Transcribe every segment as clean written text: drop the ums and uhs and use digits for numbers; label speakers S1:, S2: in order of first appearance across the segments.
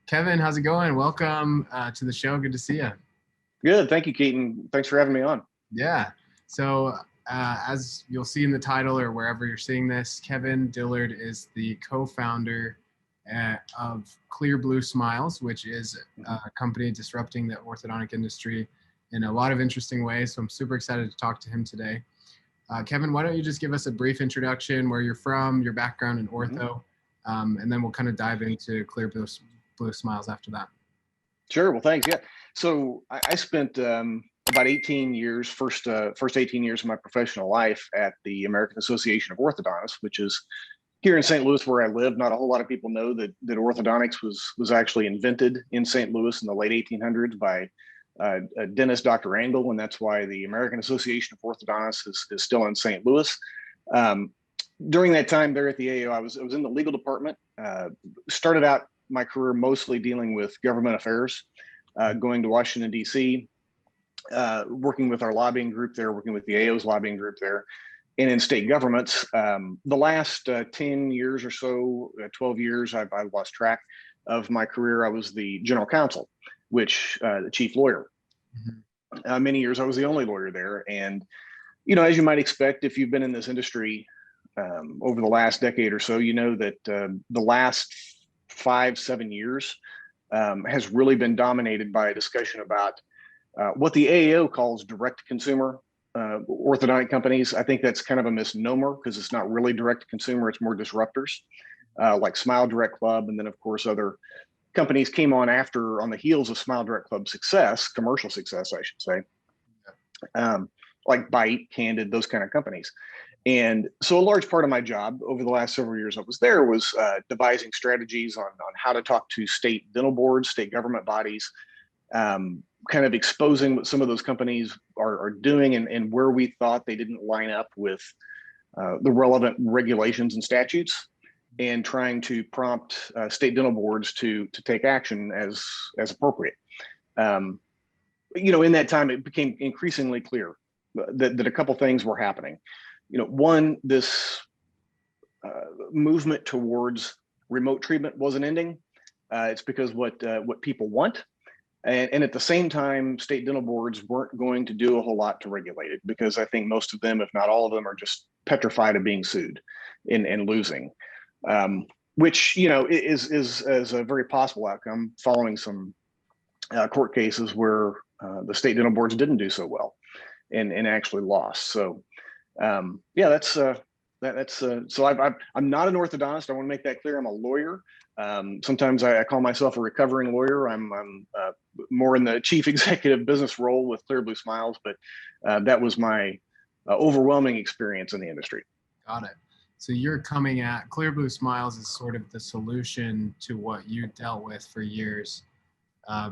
S1: Kevin, how's it going? Welcome to the show. Good to see you.
S2: Good. Thank you, Keaton. Thanks for having me on.
S1: Yeah. So as you'll see in the title or wherever you're seeing this, Kevin Dillard is the co-founder of Clear Blue Smiles, which is a company disrupting the orthodontic industry in a lot of interesting ways. So I'm super excited to talk to him today. Kevin, why don't you just give us a brief introduction, where you're from, your background in ortho, and then we'll kind of dive into Clear Blue Smiles after that.
S2: Sure. Well, thanks. Yeah. So I spent about 18 years, first 18 years of my professional life at the American Association of Orthodontists, which is here in St. Louis where I live. Not a whole lot of people know that orthodontics was actually invented in St. Louis in the late 1800s by dentist Dr. Angle, and that's why the American Association of Orthodontists is still in St. Louis. During that time there at the AO, I was in the legal department. Started out my career mostly dealing with government affairs, going to Washington, D.C., working with our lobbying group there, working with the AO's lobbying group there, and in state governments. The last 10 years or so, 12 years, I've lost track of my career. I was the general counsel, which the chief lawyer. Many years I was the only lawyer there. And, as you might expect, if you've been in this industry over the last decade or so, you know that the last 5-7 years has really been dominated by a discussion about what the AAO calls direct consumer orthodontic companies. I think that's kind of a misnomer because it's not really direct to consumer, it's more disruptors like Smile Direct Club. And then of course, other companies came on the heels of Smile Direct Club's success, commercial success, I should say, like Bite, Candid, those kind of companies. And so a large part of my job over the last several years I was there was devising strategies on how to talk to state dental boards, state government bodies, kind of exposing what some of those companies are doing and where we thought they didn't line up with the relevant regulations and statutes, and trying to prompt state dental boards to take action as appropriate. In that time, it became increasingly clear that a couple things were happening. One, this movement towards remote treatment wasn't ending. It's because what people want. And at the same time, state dental boards weren't going to do a whole lot to regulate it, because I think most of them, if not all of them, are just petrified of being sued and losing, which, is a very possible outcome following some court cases where the state dental boards didn't do so well and actually lost. So that's so I'm not an orthodontist. I want to make that clear. I'm a lawyer. Sometimes I call myself a recovering lawyer. I'm more in the chief executive business role with Clear Blue Smiles, but that was my overwhelming experience in the industry.
S1: Got it. So you're coming at Clear Blue Smiles as sort of the solution to what you dealt with for years,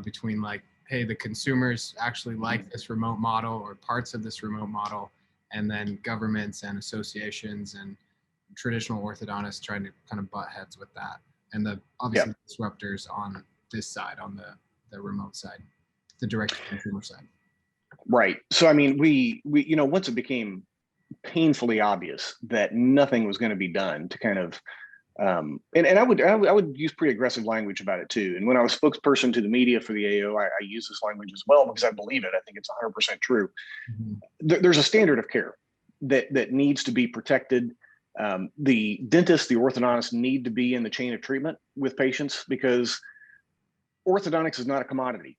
S1: between like, hey, the consumers actually like this remote model or parts of this remote model, and then governments and associations and traditional orthodontists trying to kind of butt heads with that. And the obviously disruptors on this side, on the remote side, the direct to consumer side. Right.
S2: So, I mean, we once it became painfully obvious that nothing was going to be done to kind of, and I would use pretty aggressive language about it too. And when I was spokesperson to the media for the AO, I use this language as well because I believe it. I think it's 100% true. There's a standard of care that needs to be protected. The dentists, the orthodontists need to be in the chain of treatment with patients, because orthodontics is not a commodity.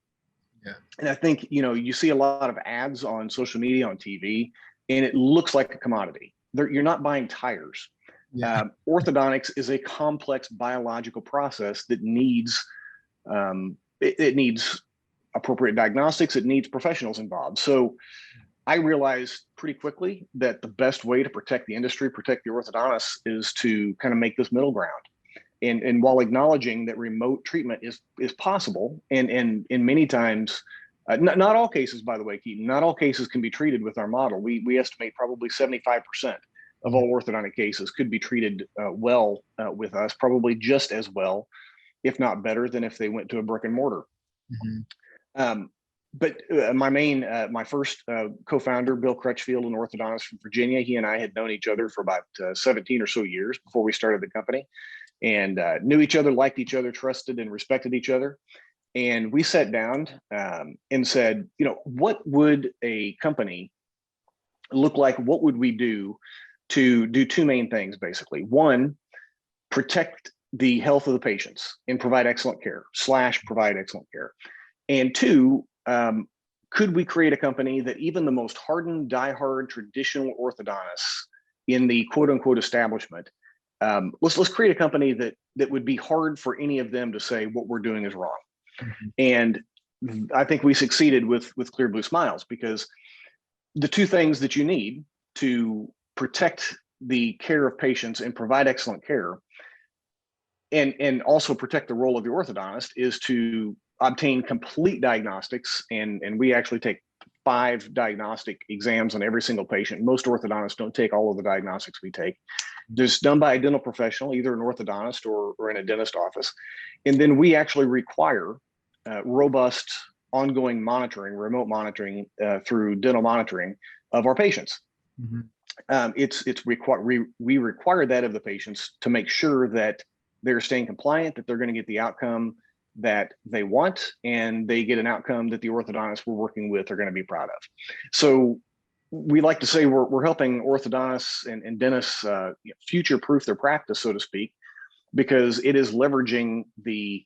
S1: Yeah.
S2: And I think, you see a lot of ads on social media, on TV, and it looks like a commodity. You're not buying tires.
S1: Yeah.
S2: Orthodontics is a complex biological process that needs, it needs appropriate diagnostics. It needs professionals involved. So I realized pretty quickly that the best way to protect the industry, protect the orthodontists, is to kind of make this middle ground. And while acknowledging that remote treatment is possible, and in many times, not all cases, by the way, Keaton, not all cases can be treated with our model. We estimate probably 75% of all orthodontic cases could be treated well with us, probably just as well, if not better, than if they went to a brick and mortar. But my first co-founder, Bill Crutchfield, an orthodontist from Virginia, he and I had known each other for about 17 or so years before we started the company. and knew each other, liked each other, trusted and respected each other. And we sat down and said, what would a company look like? What would we do to do two main things, basically? One, protect the health of the patients and provide excellent care / provide excellent care. And two, could we create a company that even the most hardened, diehard, traditional orthodontists in the quote unquote establishment, let's create a company that would be hard for any of them to say what we're doing is wrong. Mm-hmm. And I think we succeeded with Clear Blue Smiles, because the two things that you need to protect the care of patients and provide excellent care, and also protect the role of the orthodontist, is to obtain complete diagnostics. And we actually take 5 diagnostic exams on every single patient. Most orthodontists don't take all of the diagnostics we take. It's done by a dental professional, either an orthodontist or in a dentist office. And then we actually require robust ongoing monitoring, remote monitoring through dental monitoring of our patients. Mm-hmm. We require that of the patients to make sure that they're staying compliant, that they're going to get the outcome that they want, and they get an outcome that the orthodontists we're working with are going to be proud of. So we like to say we're helping orthodontists and dentists future-proof their practice, so to speak, because it is leveraging the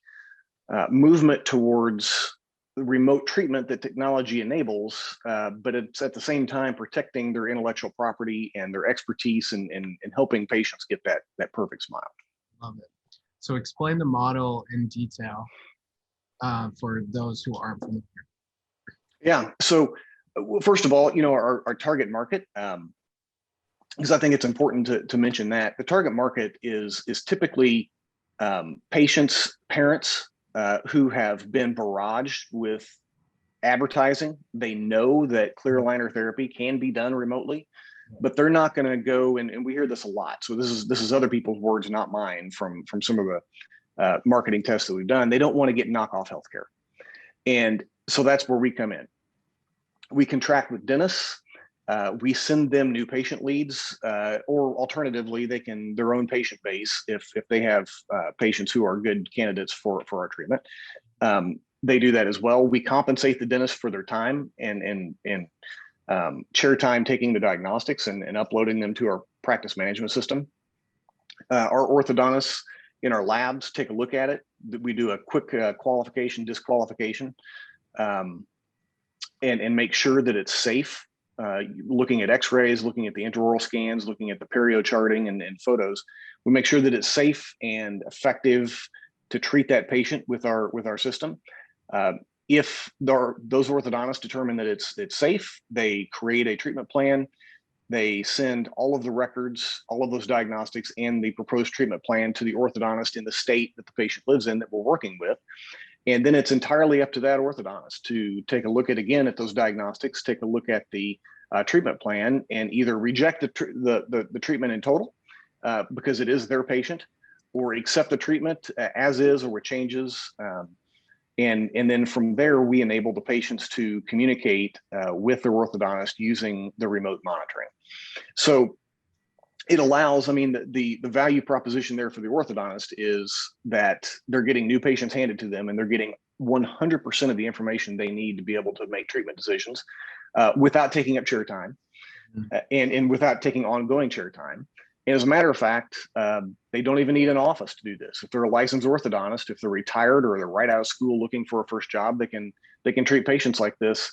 S2: movement towards remote treatment that technology enables, but it's at the same time protecting their intellectual property and their expertise and helping patients get that perfect smile.
S1: Love it. So explain the model in detail for those who aren't familiar.
S2: Yeah. So first of all, our target market, because I think it's important to mention that the target market is typically patients, parents who have been barraged with advertising. They know that clear aligner therapy can be done remotely, but they're not going to go, and we hear this a lot. So this is other people's words, not mine, from some of the marketing tests that we've done. They don't want to get knockoff healthcare. And so that's where we come in. We contract with dentists. We send them new patient leads, or alternatively, they can their own patient base if they have patients who are good candidates for our treatment. They do that as well. We compensate the dentist for their time and chair time taking the diagnostics and uploading them to our practice management system. Our orthodontists in our labs take a look at it. We do a quick qualification, disqualification, and make sure that it's safe. Looking at x-rays, looking at the intraoral scans, looking at the perio charting and photos, we make sure that it's safe and effective to treat that patient with our system. If those orthodontists determine that it's safe, they create a treatment plan. They send all of the records, all of those diagnostics, and the proposed treatment plan to the orthodontist in the state that the patient lives in that we're working with. And then it's entirely up to that orthodontist to take a look at those diagnostics, take a look at the treatment plan, and either reject the treatment in total because it is their patient, or accept the treatment as is or with changes. And then from there, we enable the patients to communicate with their orthodontist using the remote monitoring. So it allows, the value proposition there for the orthodontist is that they're getting new patients handed to them, and they're getting 100% of the information they need to be able to make treatment decisions without taking up chair time, and without taking ongoing chair time. And as a matter of fact, they don't even need an office to do this. If they're a licensed orthodontist, if they're retired or they're right out of school looking for a first job, they can treat patients like this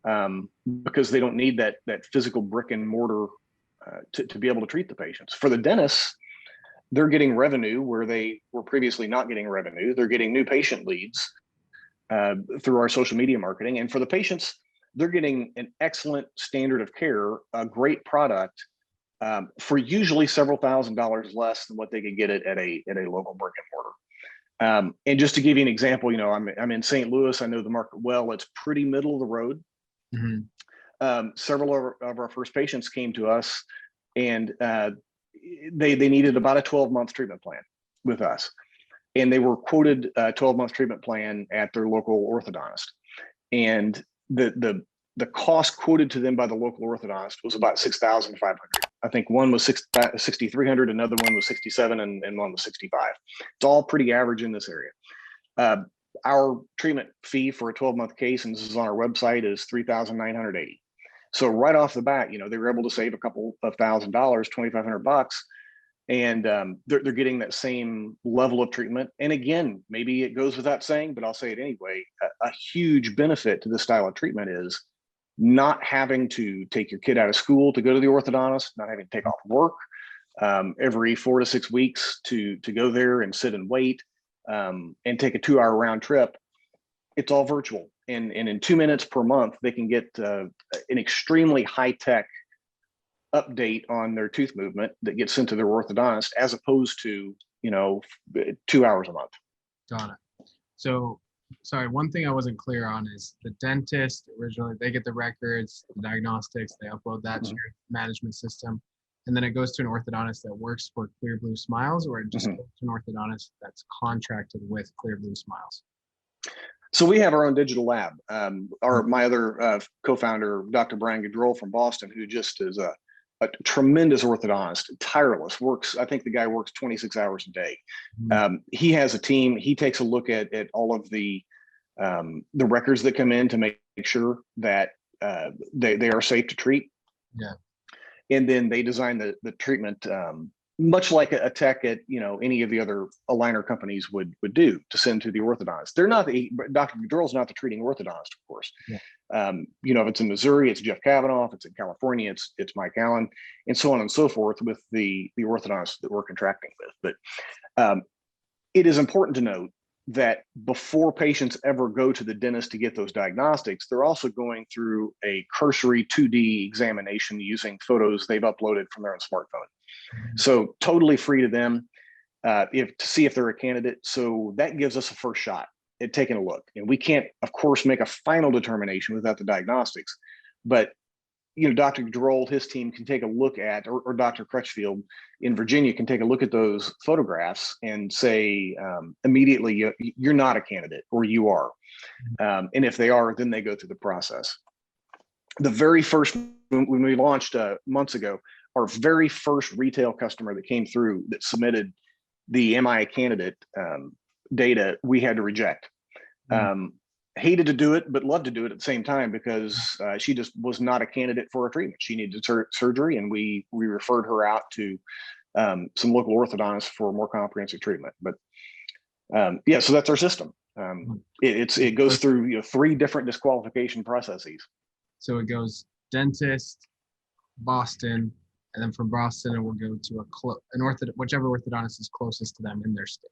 S2: because they don't need that physical brick and mortar to be able to treat the patients. For the dentists, they're getting revenue where they were previously not getting revenue. They're getting new patient leads through our social media marketing. And for the patients, they're getting an excellent standard of care, a great product for usually several $1,000s less than what they could get it at a local brick and mortar. And just to give you an example, I'm in St. Louis. I know the market well. It's pretty middle of the road. Mm-hmm. Several of our first patients came to us, and they needed about a 12-month treatment plan with us, and they were quoted a 12-month treatment plan at their local orthodontist, and the cost quoted to them by the local orthodontist was about $6,500. I think one was 6,300, another one was 67, and one was 65. It's all pretty average in this area. Our treatment fee for a 12-month case, and this is on our website, is $3,980. So right off the bat, they were able to save a couple of $1,000, $2,500, and they're getting that same level of treatment. And again, maybe it goes without saying, but I'll say it anyway. A huge benefit to this style of treatment is not having to take your kid out of school to go to the orthodontist, not having to take off work every 4 to 6 weeks to go there and sit and wait and take a 2-hour round trip. It's all virtual. And in 2 minutes per month, they can get an extremely high-tech update on their tooth movement that gets sent to their orthodontist, as opposed to 2 hours a month.
S1: Got it. So, sorry, one thing I wasn't clear on is the dentist originally, they get the records, the diagnostics, they upload that to your management system, and then it goes to an orthodontist that works for Clear Blue Smiles, or it just goes to an orthodontist that's contracted with Clear Blue Smiles?
S2: So we have our own digital lab. My other co-founder, Dr. Brian Gaudreau from Boston, who just is a tremendous orthodontist, tireless, I think the guy works 26 hours a day. He has a team. He takes a look at all of the records that come in to make sure that they are safe to treat.
S1: Yeah.
S2: And then they design the treatment much like a tech at any of the other aligner companies would do to send to the orthodontist. They're not Dr. Gaudreau's not the treating orthodontist, of course.
S1: Yeah.
S2: If it's in Missouri, it's Jeff Kavanaugh. If it's in California, it's Mike Allen, and so on and so forth with the orthodontist that we're contracting with. But it is important to note that before patients ever go to the dentist to get those diagnostics, they're also going through a cursory 2D examination using photos they've uploaded from their own smartphone. So totally free to them to see if they're a candidate. So that gives us a first shot at taking a look. And we can't, of course, make a final determination without the diagnostics. But Dr. Gaudreau, his team can take a look at, or Dr. Crutchfield in Virginia can take a look at those photographs and say immediately, you're not a candidate, or you are. And if they are, then they go through the process. The very first, when we launched months ago, our very first retail customer that came through that submitted the Am I a Candidate data, we had to reject. Hated to do it, but loved to do it at the same time, because she just was not a candidate for a treatment. She needed surgery, and we referred her out to some local orthodontists for more comprehensive treatment. But yeah, so that's our system. It goes through 3 different disqualification processes.
S1: So it goes dentist, Boston, and then from Boston it will go to whichever orthodontist is closest to them in their state.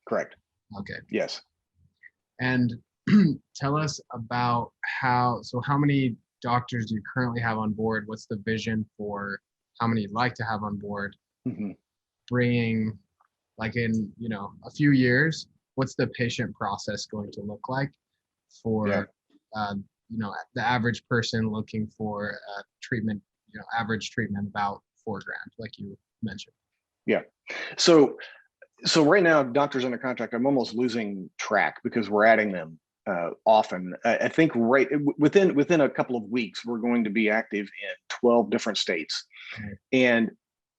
S2: Correct.
S1: Okay.
S2: Yes.
S1: And tell us about how many doctors do you currently have on board? What's the vision for how many you'd like to have on board? Bringing, like, in a few years, what's the patient process going to look like for the average person looking for treatment, average treatment about $4,000, like you mentioned?
S2: Yeah. So right now, doctors under contract, I'm almost losing track because we're adding them often. I think right within a couple of weeks, we're going to be active in 12 different states. And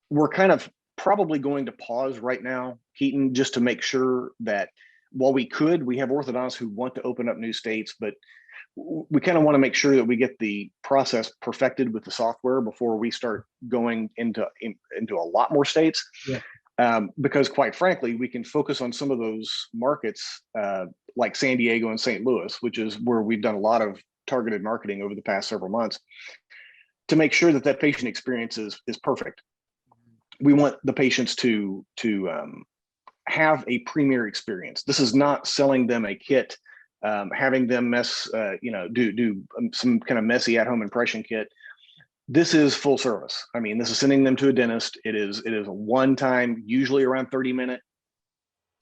S2: we're kind of probably going to pause right now, Keaton, just to make sure that while we have orthodontists who want to open up new states, but we kind of want to make sure that we get the process perfected with the software before we start going into a lot more states. Yeah. Because quite frankly, we can focus on some of those markets like San Diego and St. Louis, which is where we've done a lot of targeted marketing over the past several months, to make sure that patient experience is perfect. We want the patients to have a premier experience. This is not selling them a kit, having them do some kind of messy at-home impression kit. This is full service. I mean, this is sending them to a dentist. It is a one-time, usually around 30-minute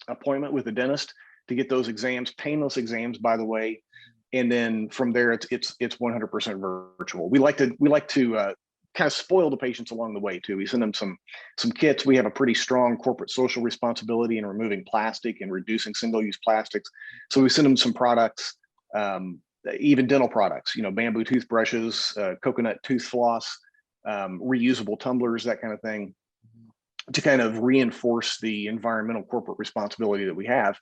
S2: appointment with the dentist to get those exams, painless exams, by the way. And then from there, it's 100% virtual. We like to kind of spoil the patients along the way too. We send them some kits. We have a pretty strong corporate social responsibility in removing plastic and reducing single-use plastics. So we send them some products, even dental products, bamboo toothbrushes, coconut tooth floss, reusable tumblers, that kind of thing, to kind of reinforce the environmental corporate responsibility that we have.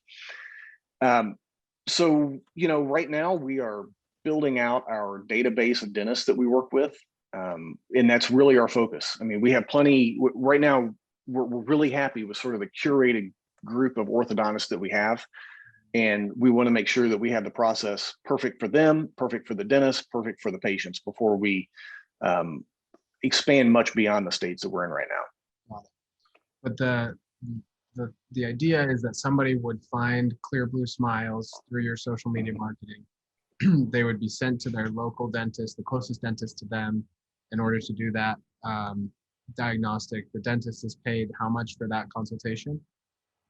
S2: So, right now we are building out our database of dentists that we work with. And that's really our focus. I mean, we have plenty right now. We're really happy with sort of the curated group of orthodontists that we have. And we want to make sure that we have the process perfect for them, perfect for the dentist, perfect for the patients before we expand much beyond the states that we're in right now.
S1: But the idea is that somebody would find Clear Blue Smiles through your social media marketing. They would be sent to their local dentist, the closest dentist to them, in order to do that diagnostic. The dentist is paid how much for that consultation?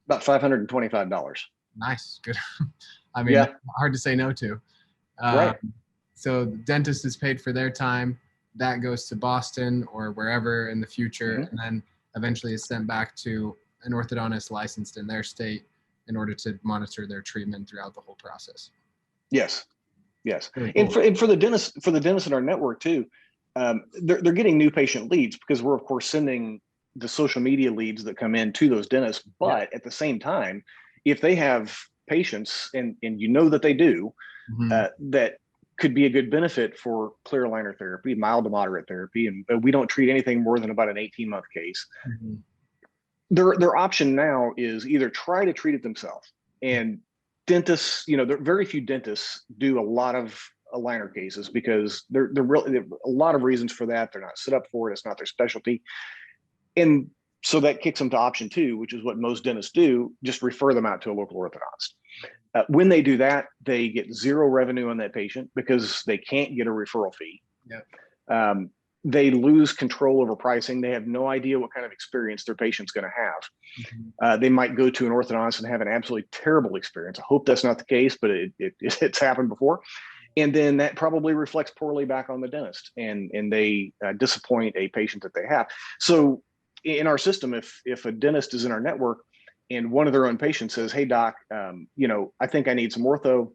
S2: About $525.
S1: Nice, good. I mean,
S2: yeah,
S1: hard to say no to.
S2: Right.
S1: So the dentist is paid for their time. That goes to Boston or wherever in the future, and then eventually is sent back to an orthodontist licensed in their state in order to monitor their treatment throughout the whole process.
S2: Yes.
S1: Really
S2: And
S1: cool.
S2: for the dentists in our network too, they're getting new patient leads because we're of course sending the social media leads that come in to those dentists. But at the same time, if they have patients and that they do, that could be a good benefit for clear aligner therapy, mild to moderate therapy, and we don't treat anything more than about an 18-month case. Their option now is either try to treat it themselves. And dentists, there are very few dentists do a lot of aligner cases because they're really a lot of reasons for that. They're not set up for it. It's not their specialty. And so that kicks them to option two, which is what most dentists do, just refer them out to a local orthodontist. When they do that, they get zero revenue on that patient because they can't get a referral fee. They lose control over pricing. They have no idea what kind of experience their patient's going to have. They might go to an orthodontist and have an absolutely terrible experience. I hope that's not the case, but it's happened before. And then that probably reflects poorly back on the dentist, and they disappoint a patient that they have. So in our system, if a dentist is in our network and one of their own patients says, "Hey doc, I think I need some ortho.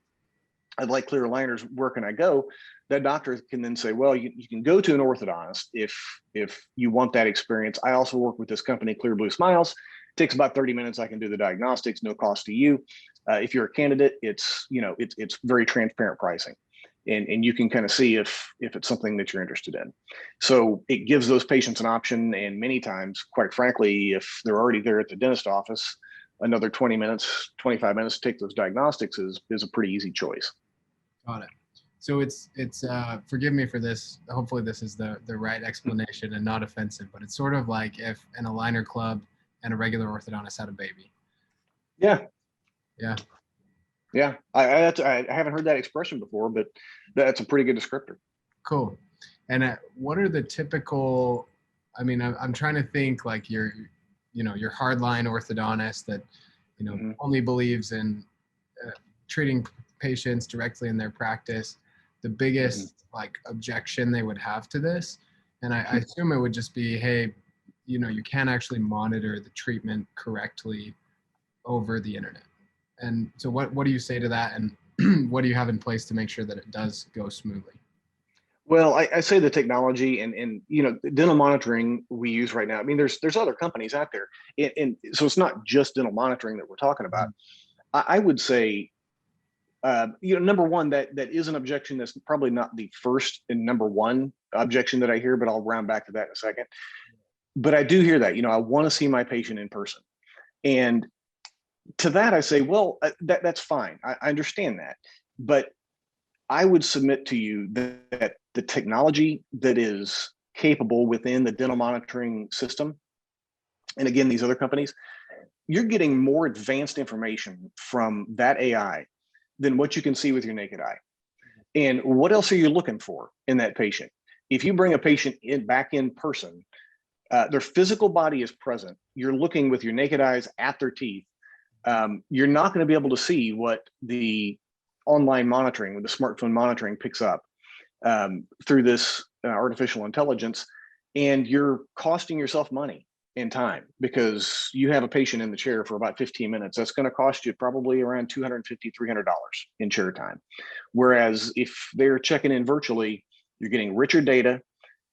S2: I'd like clear aligners. Where can I go?" That doctor can then say, "Well, you can go to an orthodontist if you want that experience. I also work with this company, Clear Blue Smiles. It takes about 30 minutes. I can do the diagnostics, no cost to you. If you're a candidate, it's very transparent pricing, and you can kind of see if it's something that you're interested in." So it gives those patients an option. And many times, quite frankly, if they're already there at the dentist office, another 20 minutes, 25 minutes to take those diagnostics is a pretty easy choice.
S1: Got it. So it's forgive me for this. Hopefully this is the right explanation and not offensive, but it's sort of like if an aligner club and a regular orthodontist had a baby.
S2: Yeah. I haven't heard that expression before, but that's a pretty good descriptor.
S1: Cool. And what are the typical? I mean, I'm trying to think like your hardline orthodontist that only believes in treating patients directly in their practice. The biggest like objection they would have to this, and I assume it would just be, hey, you can't actually monitor the treatment correctly over the internet. And so what do you say to that, and what do you have in place to make sure that it does go smoothly?
S2: Well, I say the technology and dental monitoring we use right now. I mean, there's other companies out there, and so it's not just dental monitoring that we're talking about. I would say, number one, that is an objection. That's probably not the first and number one objection that I hear, but I'll round back to that in a second. But I do hear that, I want to see my patient in person. And to that, I say, well, that's fine. I understand that. But I would submit to you that the technology that is capable within the dental monitoring system, and again, these other companies, you're getting more advanced information from that AI than what you can see with your naked eye. And what else are you looking for in that patient? If you bring a patient back in person, their physical body is present. You're looking with your naked eyes at their teeth. You're not going to be able to see what the online monitoring, with the smartphone monitoring, picks up through this artificial intelligence. And you're costing yourself money and time because you have a patient in the chair for about 15 minutes. That's going to cost you probably around $250, $300 in chair time. Whereas if they're checking in virtually, you're getting richer data.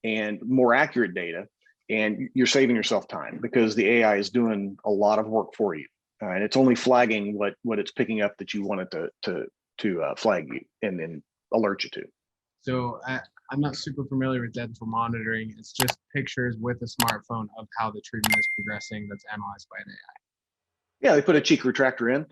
S2: and more accurate data, and you're saving yourself time because the AI is doing a lot of work for you, and it's only flagging what it's picking up that you want it to flag you and then alert you to.
S1: So I'm not super familiar with dental monitoring. It's just pictures with a smartphone of how the treatment is progressing that's analyzed by an AI.
S2: Yeah, they put a cheek retractor in.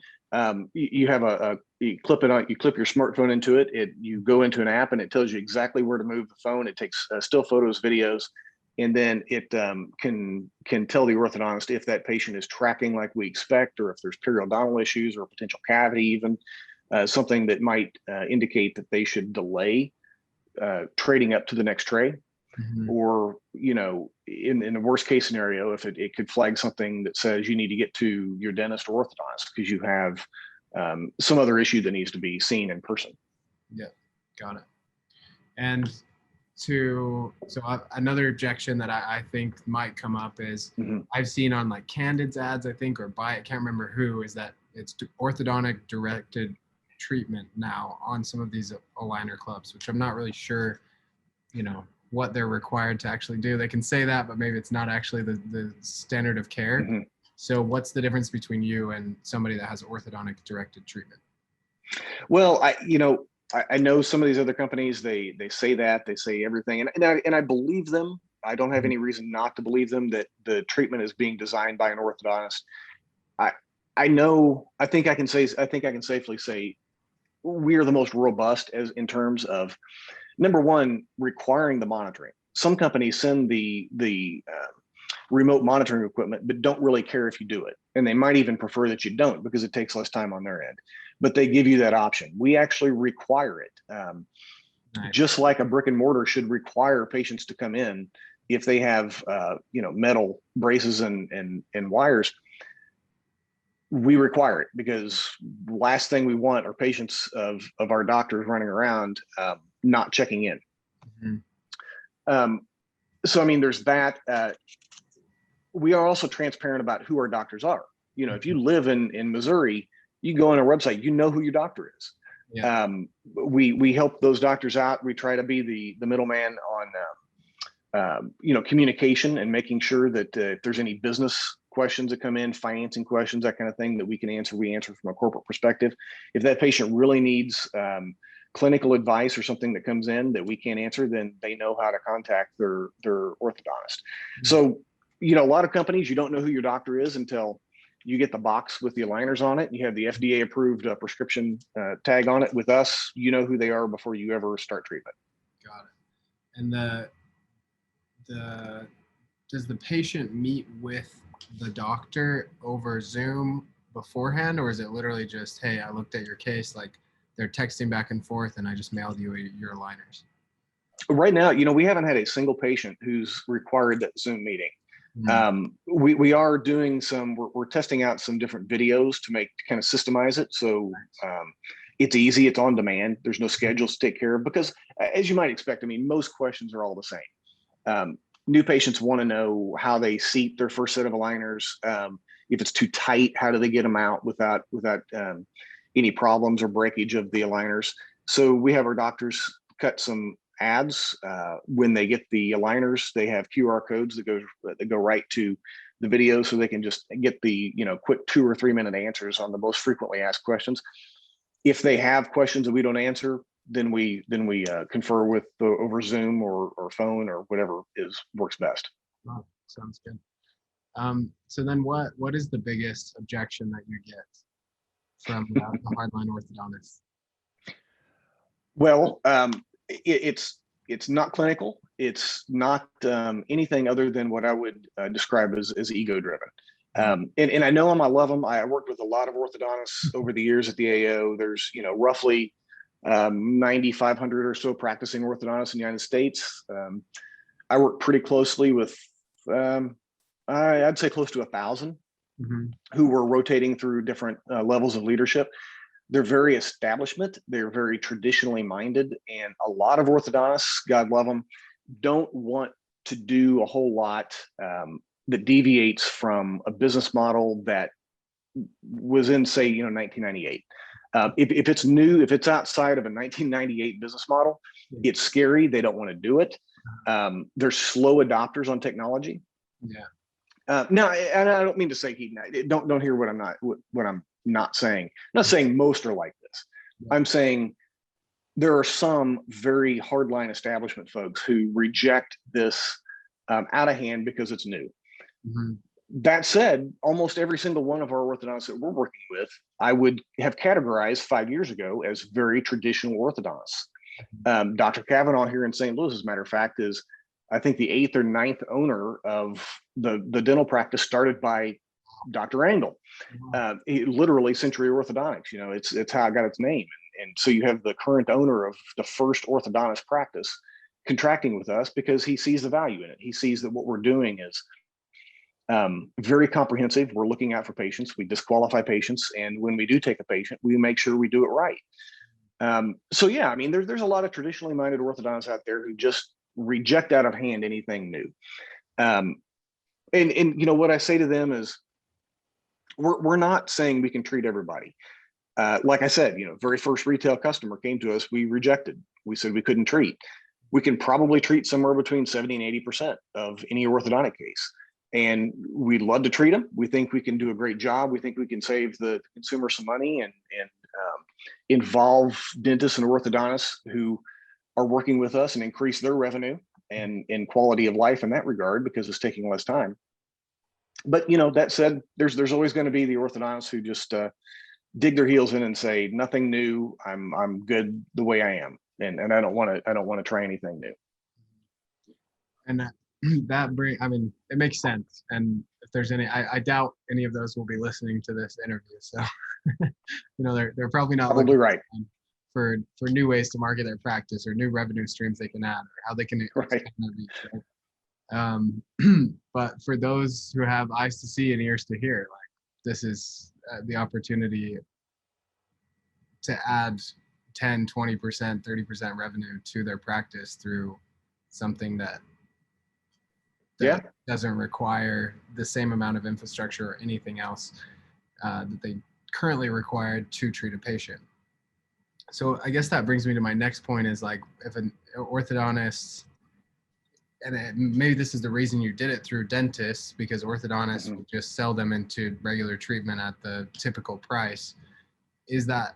S2: You have you clip it on. You clip your smartphone into it. You go into an app and it tells you exactly where to move the phone. It takes still photos, videos, and then it can tell the orthodontist if that patient is tracking like we expect, or if there's periodontal issues or potential cavity, even something that might indicate that they should delay trading up to the next tray.
S1: Mm-hmm.
S2: Or, you know, in the worst case scenario, if it could flag something that says you need to get to your dentist or orthodontist because you have some other issue that needs to be seen in person.
S1: Yeah, got it. And another objection that I think might come up is I've seen on like Candid's ads, I think, or I can't remember who, is that it's orthodontic directed treatment now on some of these aligner clubs, which I'm not really sure, you know, what they're required to actually do. They can say that, but maybe it's not actually the standard of care.
S2: Mm-hmm.
S1: So what's the difference between you and somebody that has orthodontic directed treatment?
S2: Well, I know some of these other companies, they say that, they say everything, and I believe them. I don't have any reason not to believe them that the treatment is being designed by an orthodontist. I think I can safely say we are the most robust in terms of, number one, requiring the monitoring. Some companies send the remote monitoring equipment, but don't really care if you do it. And they might even prefer that you don't because it takes less time on their end. But they give you that option. We actually require it. Nice. Just like a brick and mortar should require patients to come in if they have metal braces and wires. We require it because the last thing we want are patients of our doctors running around not checking in. Mm-hmm. So, I mean, there's that. We are also transparent about who our doctors are. You know, if you live in Missouri, you go on our website, you know who your doctor is. Yeah. We help those doctors out. We try to be the middleman on, communication and making sure that if there's any business questions that come in, financing questions, that kind of thing that we can answer, we answer from a corporate perspective. If that patient really needs clinical advice or something that comes in that we can't answer, then they know how to contact their orthodontist. Mm-hmm. So, you know, a lot of companies, you don't know who your doctor is until you get the box with the aligners on it. You have the FDA approved prescription tag on it. With us, you know who they are before you ever start treatment.
S1: Got it. And does the patient meet with the doctor over Zoom beforehand, or is it literally just, hey, I looked at your case, like they're texting back and forth and I just mailed you your aligners?
S2: Right now, you know, we haven't had a single patient who's required that Zoom meeting. Mm-hmm. We are doing we're testing out some different videos to kind of systemize it. So it's easy, it's on demand. There's no schedules to take care of because, as you might expect, I mean, most questions are all the same. New patients want to know how they seat their first set of aligners. If it's too tight, how do they get them out without any problems or breakage of the aligners? So we have our doctors cut some ads. When they get the aligners, they have QR codes that go right to the video, so they can just get the quick 2 or 3 minute answers on the most frequently asked questions. If they have questions that we don't answer, then we confer with over Zoom or phone or whatever works best.
S1: Oh, sounds good. So then what is the biggest objection that you get from the hardline orthodontist?
S2: Well, it's not clinical. It's not anything other than what I would describe as ego driven. And I know them, I love them. I worked with a lot of orthodontists over the years at the AO. There's, roughly 9,500 or so practicing orthodontists in the United States. I work pretty closely with, I'd say close to 1,000 mm-hmm. who were rotating through different levels of leadership. They're very establishment. They're very traditionally minded. And a lot of orthodontists, God love them, don't want to do a whole lot that deviates from a business model that was in, say, 1998. If it's new, if it's outside of a 1998 business model, it's scary. They don't want to do it. They're slow adopters on technology.
S1: Yeah.
S2: Now, and I don't mean to say don't hear what I'm not saying. I'm not saying most are like this.
S1: Yeah.
S2: I'm saying there are some very hardline establishment folks who reject this out of hand because it's new.
S1: Mm-hmm.
S2: That said, almost every single one of our orthodontists that we're working with, I would have categorized 5 years ago as very traditional orthodontists. Dr. Kavanaugh here in St. Louis, as a matter of fact, is I think the 8th or 9th owner of the dental practice started by Dr. Angle. Literally Century Orthodontics, it's how it got its name. And so you have the current owner of the first orthodontist practice contracting with us because he sees the value in it. He sees that what we're doing is very comprehensive. We're looking out for patients. We disqualify patients. And when we do take a patient, we make sure we do it right. So yeah, I mean, there's a lot of traditionally minded orthodontists out there who just reject out of hand anything new. And what I say to them is, we're not saying we can treat everybody. Like I said, very first retail customer came to us, we rejected. We said we couldn't treat. We can probably treat somewhere between 70 and 80% of any orthodontic case. And we'd love to treat them. We think we can do a great job. We think we can save the consumer some money and involve dentists and orthodontists who are working with us and increase their revenue and quality of life in that regard because it's taking less time. But that said, there's always going to be the orthodontists who just dig their heels in and say nothing new. I'm good the way I am, and I don't want to try anything new.
S1: And it makes sense. And if there's any, I doubt any of those will be listening to this interview. So, they're probably not
S2: probably right
S1: for new ways to market their practice or new revenue streams they can add or how they can expand their reach. Right? But for those who have eyes to see and ears to hear, like this is the opportunity to add 10, 20%, 30% revenue to their practice through something that doesn't require the same amount of infrastructure or anything else that they currently require to treat a patient. So I guess that brings me to my next point is like if an orthodontist, and maybe this is the reason you did it through dentists because orthodontists would just sell them into regular treatment at the typical price. Is that,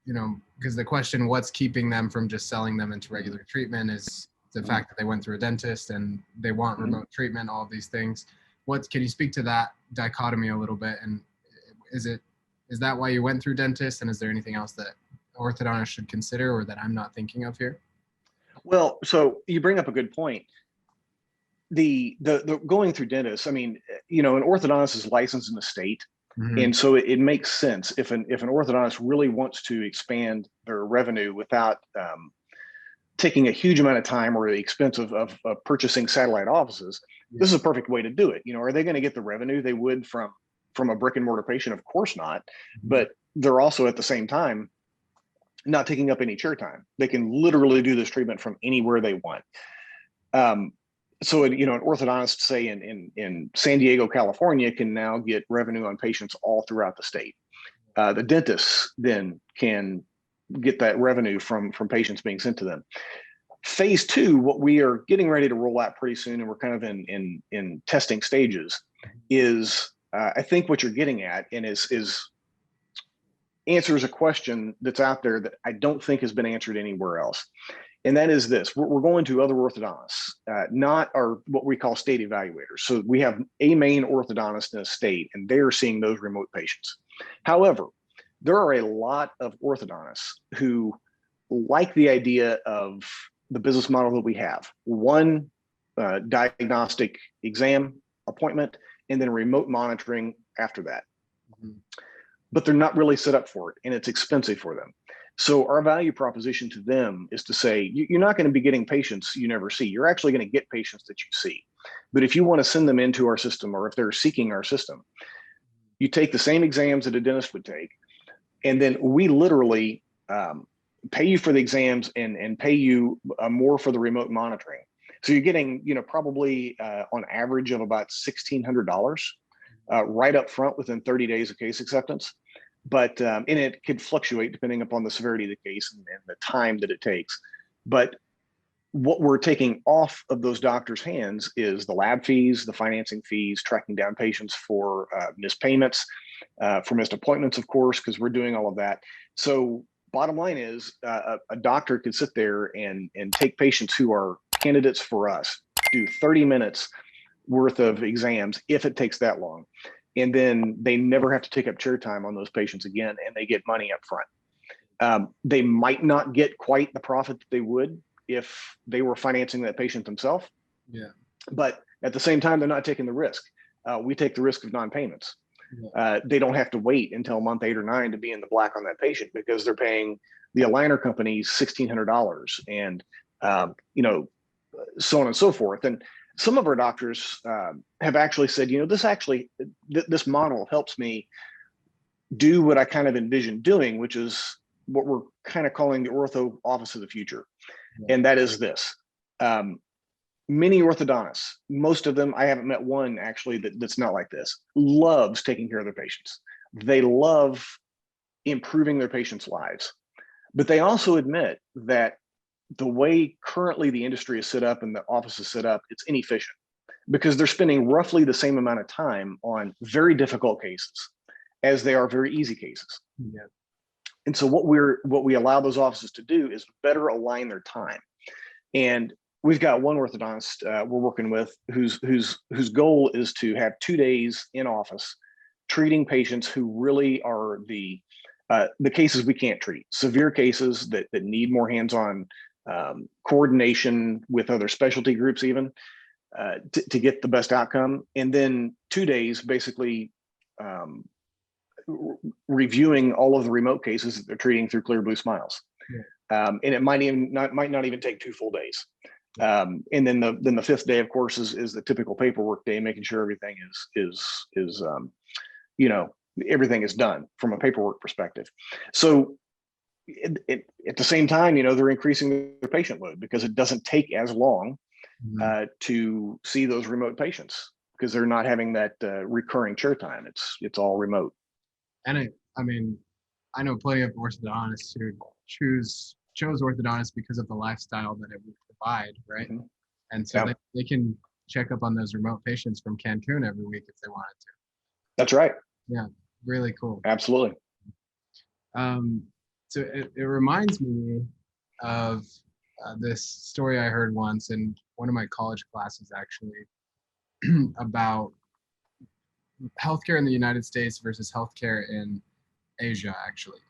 S1: because the question, what's keeping them from just selling them into regular treatment is the fact that they went through a dentist and they want remote treatment, all of these things. Can you speak to that dichotomy a little bit? And is that why you went through dentists? And is there anything else that orthodontists should consider or that I'm not thinking of here?
S2: Well, so you bring up a good point. The going through dentists, I mean, an orthodontist is licensed in the state. And so it makes sense if an orthodontist really wants to expand their revenue without taking a huge amount of time or the expense of purchasing satellite offices. This is a perfect way to do it. Are they going to get the revenue they would from a brick and mortar patient? Of course not. But they're also at the same time not taking up any chair time. They can literally do this treatment from anywhere they want. So, an orthodontist, say in San Diego, California, can now get revenue on patients all throughout the state. The dentists then can get that revenue from patients being sent to them. Phase 2, what we are getting ready to roll out pretty soon, and we're kind of in testing stages, is I think what you're getting at and is answers a question that's out there that I don't think has been answered anywhere else. And that is this: we're going to other orthodontists, not our what we call state evaluators. So we have a main orthodontist in a state, and they're seeing those remote patients. However, there are a lot of orthodontists who like the idea of the business model that we have: one diagnostic exam appointment, and then remote monitoring after that. But they're not really set up for it, and it's expensive for them. So our value proposition to them is to say, you're not going to be getting patients you never see. You're actually going to get patients that you see. But if you want to send them into our system, or if they're seeking our system, you take the same exams that a dentist would take, and then we literally pay you for the exams and pay you more for the remote monitoring. So you're getting, probably on average of about $1,600 right up front within 30 days of case acceptance. But and it could fluctuate depending upon the severity of the case and the time that it takes. But what we're taking off of those doctors' hands is the lab fees, the financing fees, tracking down patients for missed payments, for missed appointments, of course, because we're doing all of that. So bottom line is a doctor could sit there and take patients who are candidates for us, do 30 minutes worth of exams if it takes that long. And then they never have to take up chair time on those patients again, and they get money up front. They might not get quite the profit that they would if they were financing that patient themselves.
S1: Yeah.
S2: But at the same time, they're not taking the risk. We take the risk of non-payments.
S1: Yeah.
S2: They don't have to wait until month 8 or 9 to be in the black on that patient, because they're paying the aligner company $1,600 and so on and so forth. And some of our doctors have actually said, this model helps me do what I kind of envisioned doing, which is what we're kind of calling the ortho office of the future. Yeah. And that is this. Many orthodontists, most of them, I haven't met one actually that's not like this, loves taking care of their patients. They love improving their patients' lives. But they also admit that the way currently the industry is set up and the office is set up, it's inefficient, because they're spending roughly the same amount of time on very difficult cases as they are very easy cases.
S1: Yeah.
S2: And so what we allow those offices to do is better align their time. And we've got one orthodontist we're working with whose goal is to have 2 days in office treating patients who really are the cases we can't treat, severe cases that need more hands-on coordination with other specialty groups even to get the best outcome. And then 2 days basically reviewing all of the remote cases that they're treating through Clear Blue Smiles. Yeah. And it might not even take 2 full days. And then the 5th day, of course, is the typical paperwork day, making sure everything is everything is done from a paperwork perspective. So at the same time, they're increasing their patient load because it doesn't take as long to see those remote patients, because they're not having that recurring chair time. It's all remote.
S1: And I know plenty of orthodontists who chose orthodontist because of the lifestyle that it would provide, right? Mm-hmm. And so they can check up on those remote patients from Cancun every week if they wanted to.
S2: That's right.
S1: Yeah, really cool.
S2: Absolutely.
S1: So it reminds me of this story I heard once in one of my college classes, actually, about healthcare in the United States versus healthcare in Asia, actually.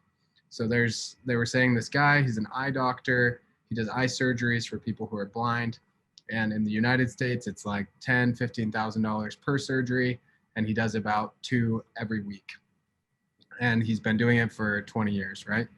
S1: So they were saying this guy, he's an eye doctor. He does eye surgeries for people who are blind. And in the United States, it's like $10,000, $15,000 per surgery. And he does about 2 every week. And he's been doing it for 20 years, right?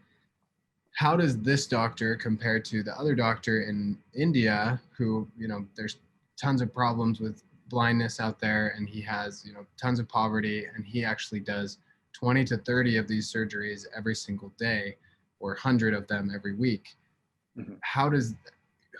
S1: How does this doctor compare to the other doctor in India who, there's tons of problems with blindness out there, and he has, tons of poverty, and he actually does 20 to 30 of these surgeries every single day, or 100 of them every week. Mm-hmm.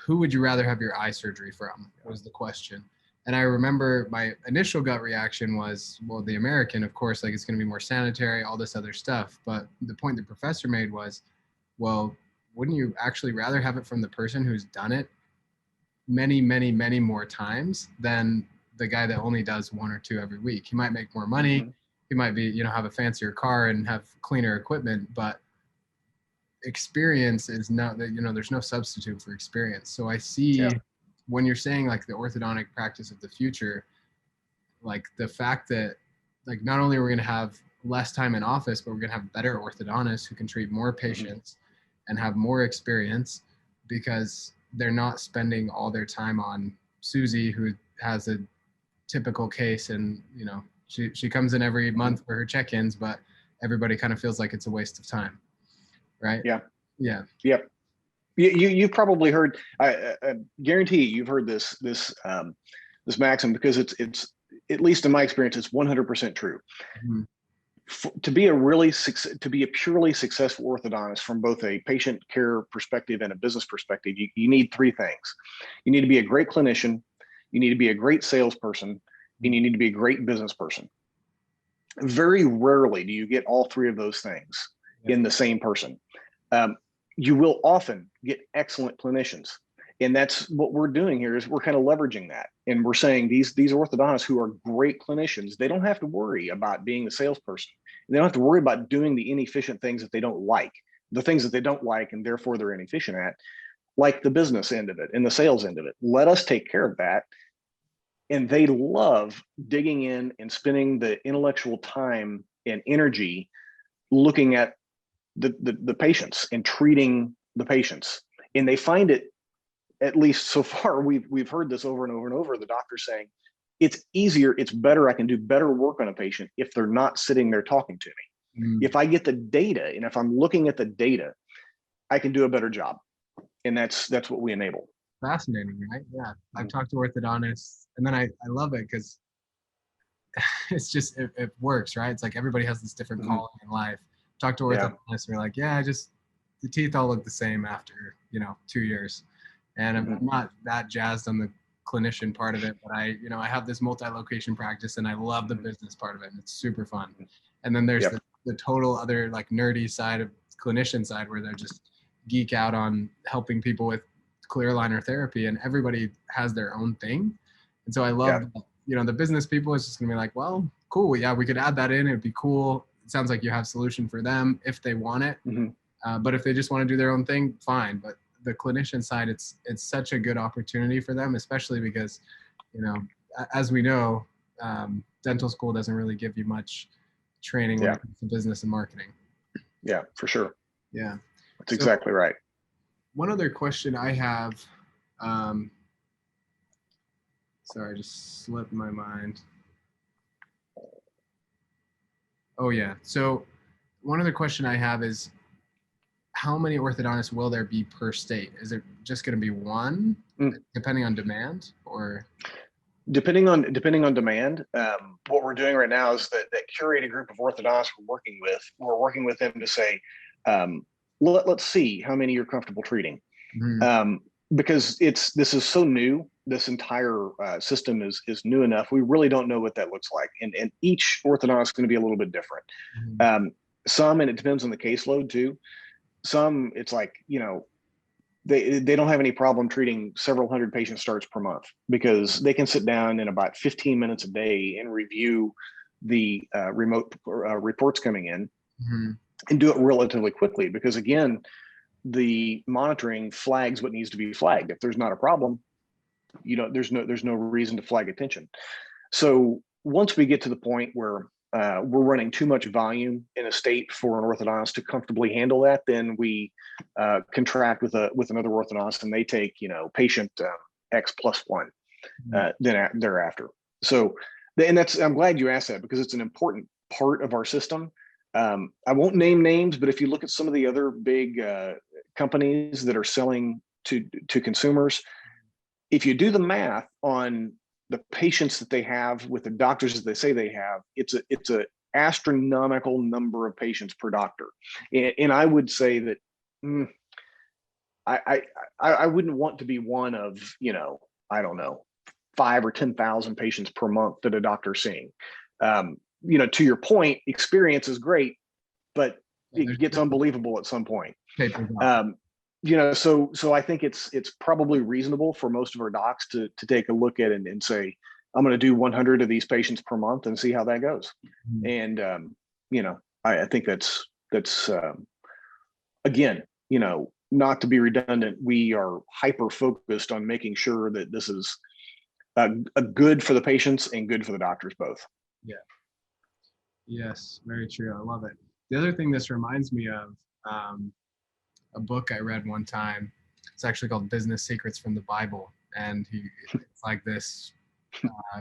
S1: Who would you rather have your eye surgery from, was the question. And I remember my initial gut reaction was, well, the American, of course, like it's going to be more sanitary, all this other stuff. But the point the professor made was, well, wouldn't you actually rather have it from the person who's done it many, many, many more times than the guy that only does 1 or 2 every week? He might make more money. Mm-hmm. He might be, have a fancier car and have cleaner equipment, but experience is not that, there's no substitute for experience. So I see when you're saying like the orthodontic practice of the future, like the fact that like not only are we going to have less time in office, but we're going to have better orthodontists who can treat more patients and have more experience, because they're not spending all their time on Susie, who has a typical case, and she comes in every month for her check-ins, but everybody kind of feels like it's a waste of time, right?
S2: Yeah.
S1: Yep.
S2: You've probably heard, I guarantee you've heard this maxim, because it's at least in my experience, it's 100% true. Mm-hmm. To be a purely successful orthodontist from both a patient care perspective and a business perspective, you need 3 things. You need to be a great clinician, you need to be a great salesperson, and you need to be a great business person. Very rarely do you get all 3 of those things in the same person. You will often get excellent clinicians, And that's what we're doing here is we're kind of leveraging that. And we're saying these orthodontists who are great clinicians, they don't have to worry about being the salesperson. They don't have to worry about doing the inefficient things that they don't like, the things that they don't like, and therefore they're inefficient at, like the business end of it and the sales end of it. Let us take care of that. And they love digging in and spending the intellectual time and energy looking at the patients and treating the patients. And they find it, at least so far, we've heard this over and over and over, the doctor saying, it's easier, it's better, I can do better work on a patient if they're not sitting there talking to me. If I get the data and if I'm looking at the data, I can do a better job. And that's what we enable.
S1: Fascinating, right? Yeah. I've talked to orthodontists, and then I love it because it's just, it works, right? It's like everybody has this different calling in life. Talk to orthodontists, we're like, yeah, just the teeth all look the same after, 2 years. And I'm not that jazzed on the clinician part of it, but I have this multi-location practice and I love the business part of it. And it's super fun. And then there's the total other like nerdy side of clinician side where they're just geek out on helping people with clear aligner therapy, and everybody has their own thing. And so I love, the business people is just gonna be like, well, cool. Yeah, we could add that in. It'd be cool. It sounds like you have a solution for them if they want it. But if they just want to do their own thing, fine. But the clinician side, it's such a good opportunity for them, especially because, as we know, dental school doesn't really give you much training when it comes to business and marketing.
S2: Yeah, for sure.
S1: Yeah.
S2: That's exactly right.
S1: One other question I have, sorry, just slipped my mind. Oh yeah. So one other question I have is, how many orthodontists will there be per state? Is it just going to be one, depending on demand, or?
S2: Depending on demand, what we're doing right now is that curated group of orthodontists we're working with them to say, let's see how many you're comfortable treating, because this is so new. This entire system is new enough. We really don't know what that looks like, and each orthodontist is going to be a little bit different. Some, and it depends on the caseload too. Some, it's like, they don't have any problem treating several hundred patient starts per month because they can sit down in about 15 minutes a day and review the remote reports coming in and do it relatively quickly. Because again, the monitoring flags what needs to be flagged. If there's not a problem, there's no reason to flag attention. So once we get to the point where we're running too much volume in a state for an orthodontist to comfortably handle that, then we contract with another orthodontist, and they take patient X plus one then thereafter. So, and I'm glad you asked that because it's an important part of our system. I won't name names, but if you look at some of the other big companies that are selling to consumers, if you do the math on the patients that they have with the doctors that they say they have, it's a astronomical number of patients per doctor. And I would say that I wouldn't want to be one of, I don't know, 5,000 or 10,000 patients per month that a doctor's seeing. To your point, experience is great, but it gets unbelievable at some point. So I think it's probably reasonable for most of our docs to take a look at it and say, I'm going to do 100 of these patients per month and see how that goes. And I think that's again, not to be redundant, we are hyper focused on making sure that this is a good for the patients and good for the doctors both.
S1: Yeah. Yes, very true. I love it. The other thing this reminds me of, a book I read one time. It's actually called Business Secrets from the Bible. And it's like this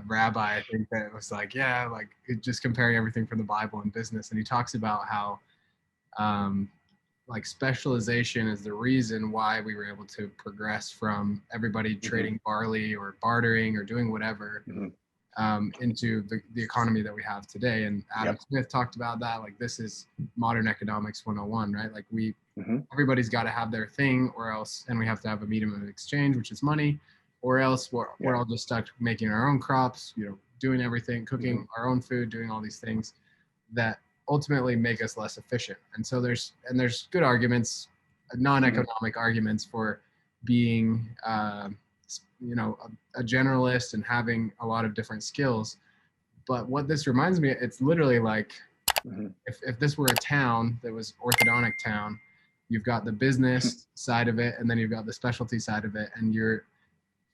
S1: rabbi, I think, that was like, just comparing everything from the Bible and business. And he talks about how specialization is the reason why we were able to progress from everybody trading barley or bartering or doing whatever into the economy that we have today. And Adam Smith talked about that. Like, this is modern economics 101, right? Like everybody's got to have their thing, or else, and we have to have a medium of exchange, which is money, or else we're all just stuck making our own crops, doing everything, cooking our own food, doing all these things that ultimately make us less efficient. And so there's good arguments, non-economic arguments for being, a generalist and having a lot of different skills. But what this reminds me, it's literally like, if this were a town that was orthodontic town, you've got the business side of it, and then you've got the specialty side of it, and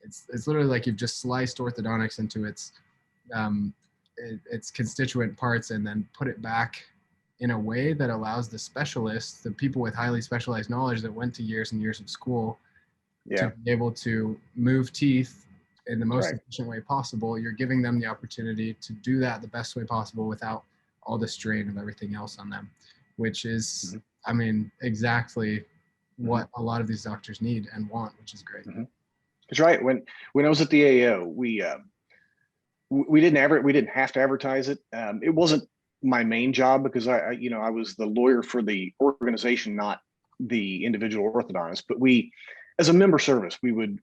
S1: it's literally like you've just sliced orthodontics into its constituent parts, and then put it back in a way that allows the specialists, the people with highly specialized knowledge that went to years and years of school, to be able to move teeth in the most efficient way possible. You're giving them the opportunity to do that the best way possible without all the strain of everything else on them, which is, I mean, exactly what a lot of these doctors need and want, which is great.
S2: That's right. When I was at the AAO, we didn't have to advertise it. It wasn't my main job because I was the lawyer for the organization, not the individual orthodontist. But we, as a member service, we would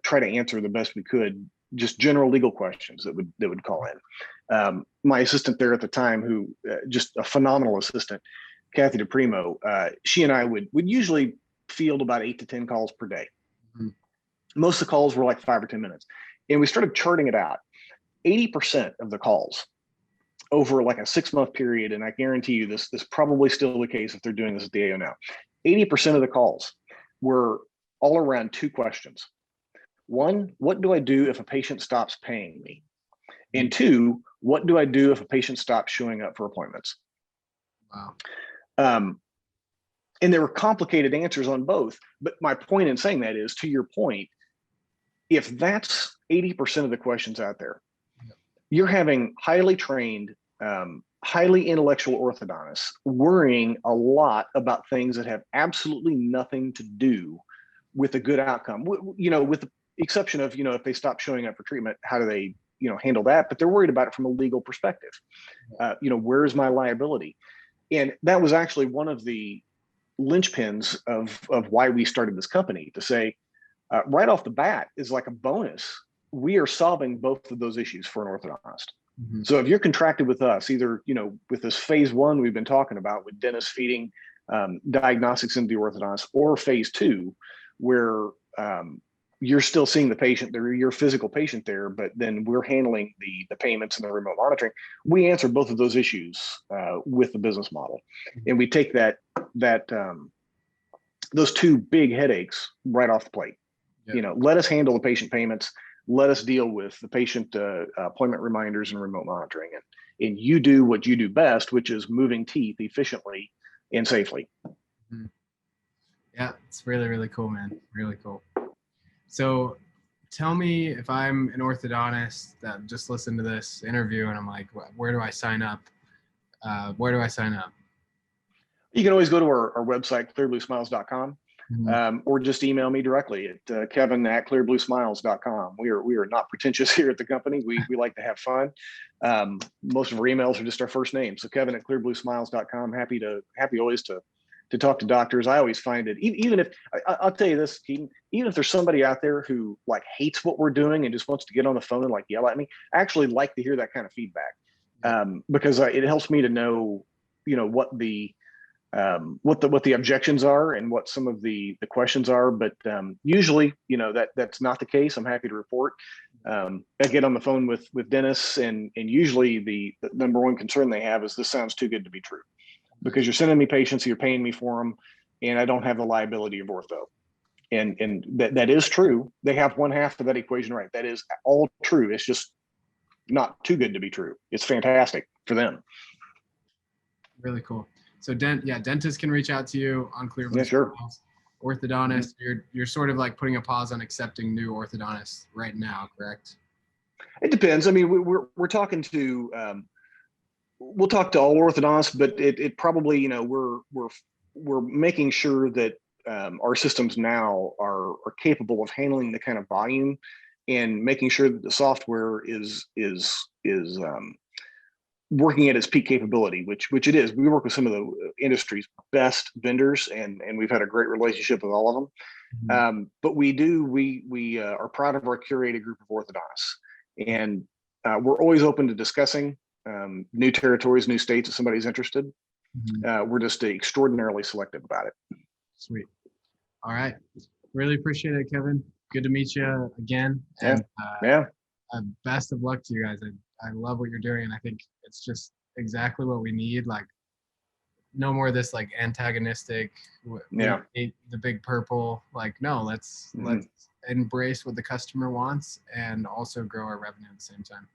S2: try to answer the best we could, just general legal questions that would call in. My assistant there at the time, who just a phenomenal assistant, Kathy DePrimo, she and I would usually field about 8 to 10 calls per day. Most of the calls were like 5 or 10 minutes, and we started charting it out. 80% of the calls over like a 6-month period, and I guarantee you this probably still the case if they're doing this at the AO now. 80% of the calls were all around 2 questions. 1, what do I do if a patient stops paying me? And 2, what do I do if a patient stops showing up for appointments?
S1: Wow.
S2: And there were complicated answers on both. But my point in saying that is, to your point, if that's 80% of the questions out there, you're having highly trained, highly intellectual orthodontists worrying a lot about things that have absolutely nothing to do with a good outcome. With the exception of, if they stop showing up for treatment, how do they, handle that? But they're worried about it from a legal perspective. Where is my liability? And that was actually one of the linchpins of why we started this company, to say, right off the bat is like a bonus. We are solving both of those issues for an orthodontist. So if you're contracted with us, either, with this phase 1 we've been talking about with dentists feeding diagnostics into the orthodontist, or phase 2, where you're still seeing the patient, they're your physical patient there, but then we're handling the payments and the remote monitoring. We answer both of those issues with the business model. And we take those 2 big headaches right off the plate. Let us handle the patient payments. Let us deal with the patient appointment reminders and remote monitoring. And you do what you do best, which is moving teeth efficiently and safely.
S1: Yeah, it's really, really cool, man. Really cool. So tell me, if I'm an orthodontist that just listened to this interview and I'm like, where do I sign up? Where do I sign up?
S2: You can always go to our website, clearbluesmiles.com. Or just email me directly at kevin@clearbluesmiles.com. We are not pretentious here at the company. We like to have fun. Most of our emails are just our first name. So kevin@clearbluesmiles.com. Happy always to talk to doctors. I always find it, even if I'll tell you this, Keaton, even if there's somebody out there who like hates what we're doing and just wants to get on the phone and like yell at me, I actually like to hear that kind of feedback, because it helps me to know, what the objections are and what some of the questions are. But usually, that's not the case. I'm happy to report. I get on the phone with dentists, and usually the number one concern they have is, this sounds too good to be true, because you're sending me patients, you're paying me for them, and I don't have the liability of ortho. And that is true. They have one half of that equation right. That is all true. It's just not too good to be true. It's fantastic for them.
S1: Really cool. So dentists can reach out to you on Clear Blue.
S2: Yeah, sure.
S1: Orthodontists, you're sort of like putting a pause on accepting new orthodontists right now, correct?
S2: It depends. I mean, we're talking to we'll talk to all orthodontists, but it probably, we're making sure that our systems now are capable of handling the kind of volume, and making sure that the software is working at its peak capability, which it is. We work with some of the industry's best vendors, and we've had a great relationship with all of them. But we are proud of our curated group of orthodontists, and we're always open to discussing new territories, new states if somebody's interested. We're just extraordinarily selective about it.
S1: Sweet. All right. Really appreciate it, Kevin. Good to meet you again.
S2: Yeah.
S1: And
S2: Yeah.
S1: best of luck to you guys. I love what you're doing, and I think it's just exactly what we need. Like, no more of this like antagonistic,
S2: Yeah.
S1: the big purple. Like, no, let's embrace what the customer wants and also grow our revenue at the same time.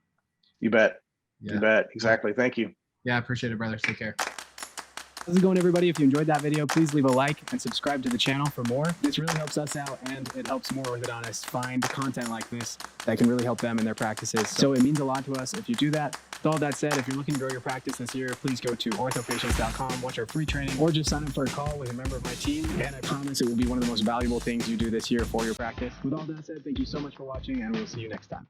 S2: You bet.
S1: Yeah.
S2: You bet. Exactly. Thank you.
S1: Yeah, I appreciate it, brother. Take care.
S3: How's it going, everybody? If you enjoyed that video, please leave a like and subscribe to the channel for more. This really helps us out, and it helps more orthodontists find content like this that can really help them in their practices. So it means a lot to us if you do that. With all that said, if you're looking to grow your practice this year, please go to orthopatients.com, watch our free training, or just sign up for a call with a member of my team. And I promise it will be one of the most valuable things you do this year for your practice. With all that said, thank you so much for watching, and we'll see you next time.